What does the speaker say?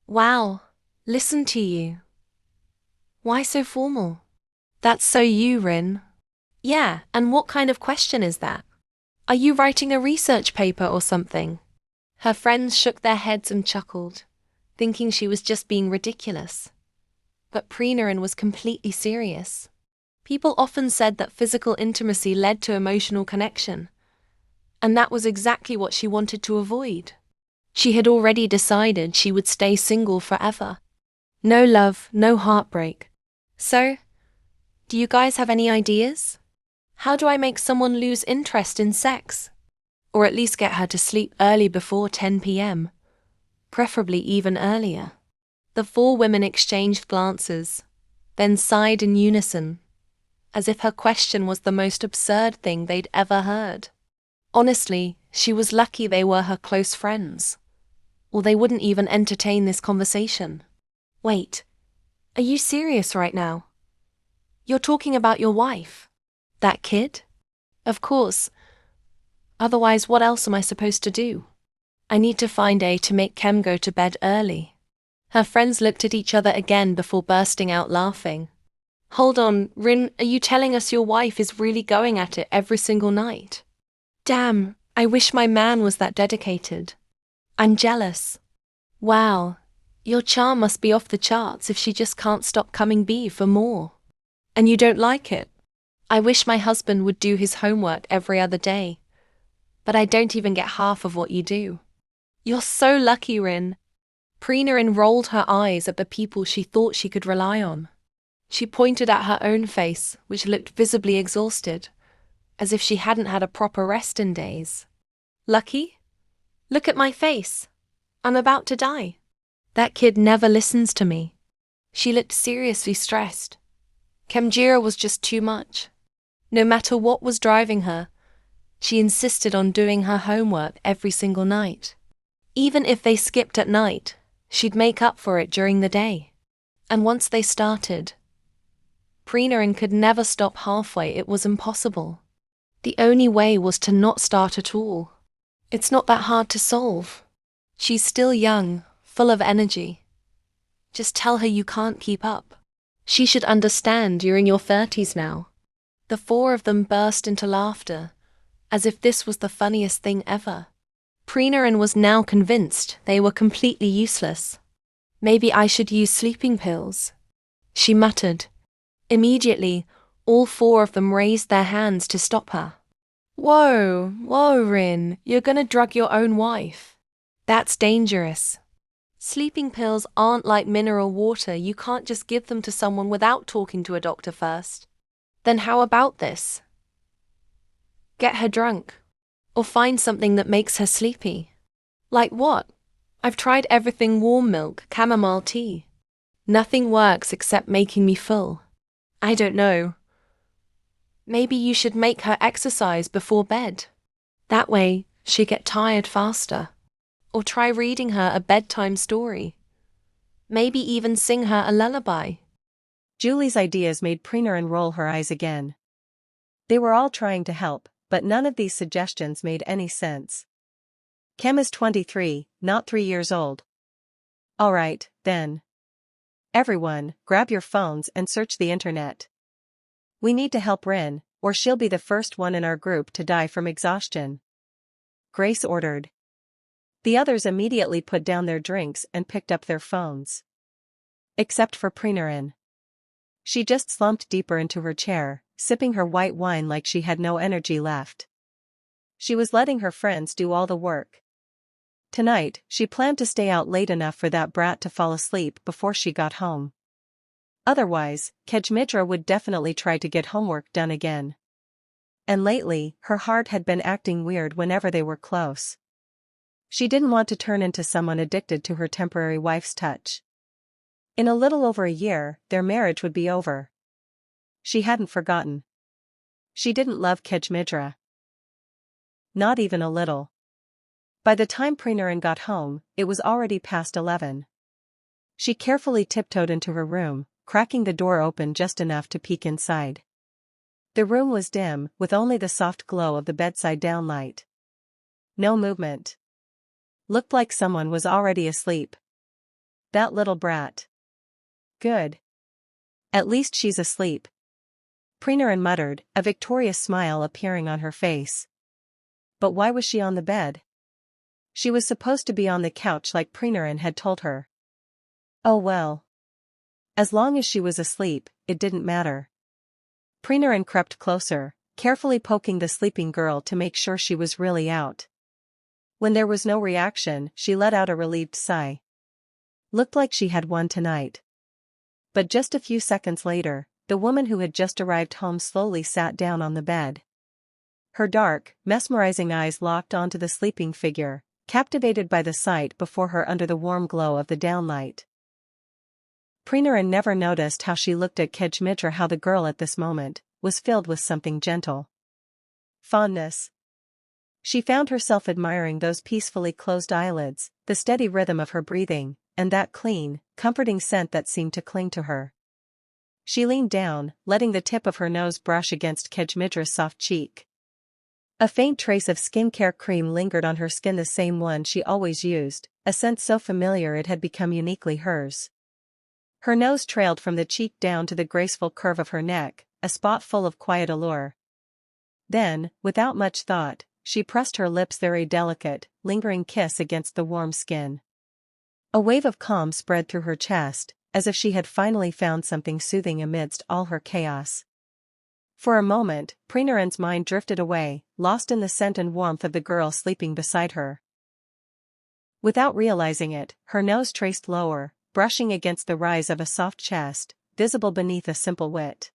Wow, listen to you. Why so formal? That's so you, Rin. Yeah, and what kind of question is that? Are you writing a research paper or something? Her friends shook their heads and chuckled, thinking she was just being ridiculous. But Preenarin was completely serious. People often said that physical intimacy led to emotional connection, and that was exactly what she wanted to avoid. She had already decided she would stay single forever. No love, no heartbreak. So, do you guys have any ideas? How do I make someone lose interest in sex? Or at least get her to sleep early before 10 p.m., preferably even earlier. The four women exchanged glances, then sighed in unison, as if her question was the most absurd thing they'd ever heard. Honestly, she was lucky they were her close friends, or they wouldn't even entertain this conversation. Wait, are you serious right now? You're talking about your wife? That kid? Of course. Otherwise, what else am I supposed to do? I need to find a to make Khem go to bed early. Her friends looked at each other again before bursting out laughing. Hold on, Rin, are you telling us your wife is really going at it every single night? Damn, I wish my man was that dedicated. I'm jealous. Wow, your charm must be off the charts if she just can't stop coming B for more. And you don't like it? I wish my husband would do his homework every other day. But I don't even get half of what you do. You're so lucky, Rin. Preenarin rolled her eyes at the people she thought she could rely on. She pointed at her own face, which looked visibly exhausted, as if she hadn't had a proper rest in days. Lucky? Look at my face. I'm about to die. That kid never listens to me. She looked seriously stressed. Kemjira was just too much. No matter what was driving her, she insisted on doing her homework every single night. Even if they skipped at night, she'd make up for it during the day. And once they started, Preenarin could never stop halfway. It was impossible. The only way was to not start at all. It's not that hard to solve. She's still young, full of energy. Just tell her you can't keep up. She should understand you're in your 30s now. The four of them burst into laughter, as if this was the funniest thing ever. Preenarin was now convinced they were completely useless. Maybe I should use sleeping pills, she muttered. Immediately, all four of them raised their hands to stop her. Whoa, Rin, you're gonna drug your own wife. That's dangerous. Sleeping pills aren't like mineral water. You can't just give them to someone without talking to a doctor first. Then how about this? Get her drunk. Or find something that makes her sleepy. Like what? I've tried everything: warm milk, chamomile tea. Nothing works except making me full. I don't know. Maybe you should make her exercise before bed. That way, she'll get tired faster. Or try reading her a bedtime story. Maybe even sing her a lullaby. Julie's ideas made Preenarin roll her eyes again. They were all trying to help, but none of these suggestions made any sense. Khem is 23, not 3 years old. All right, then. Everyone, grab your phones and search the internet. We need to help Rin, or she'll be the first one in our group to die from exhaustion. Grace ordered. The others immediately put down their drinks and picked up their phones. Except for Preenarin. She just slumped deeper into her chair, sipping her white wine like she had no energy left. She was letting her friends do all the work. Tonight, she planned to stay out late enough for that brat to fall asleep before she got home. Otherwise, Kejmidra would definitely try to get homework done again. And lately, her heart had been acting weird whenever they were close. She didn't want to turn into someone addicted to her temporary wife's touch. In a little over a year, their marriage would be over. She hadn't forgotten. She didn't love Kejmidra. Not even a little. By the time Preenarin got home, it was already past 11. She carefully tiptoed into her room, cracking the door open just enough to peek inside. The room was dim, with only the soft glow of the bedside downlight. No movement. Looked like someone was already asleep. That little brat. Good. At least she's asleep. Preenaran muttered, a victorious smile appearing on her face. But why was she on the bed? She was supposed to be on the couch like Preenaran had told her. Oh well. As long as she was asleep, it didn't matter. Preenaran crept closer, carefully poking the sleeping girl to make sure she was really out. When there was no reaction, she let out a relieved sigh. Looked like she had won tonight. But just a few seconds later, the woman who had just arrived home slowly sat down on the bed. Her dark, mesmerizing eyes locked onto the sleeping figure, captivated by the sight before her under the warm glow of the downlight. Preenaran never noticed how she looked at Kejmitra, how the girl at this moment was filled with something gentle. Fondness. She found herself admiring those peacefully closed eyelids, the steady rhythm of her breathing, and that clean, comforting scent that seemed to cling to her. She leaned down, letting the tip of her nose brush against Kejmitra's soft cheek. A faint trace of skincare cream lingered on her skin, the same one she always used, a scent so familiar it had become uniquely hers. Her nose trailed from the cheek down to the graceful curve of her neck, a spot full of quiet allure. Then, without much thought, she pressed her lips there, a delicate, lingering kiss against the warm skin. A wave of calm spread through her chest, as if she had finally found something soothing amidst all her chaos. For a moment, Preenaran's mind drifted away, lost in the scent and warmth of the girl sleeping beside her. Without realizing it, her nose traced lower, brushing against the rise of a soft chest, visible beneath a simple wit.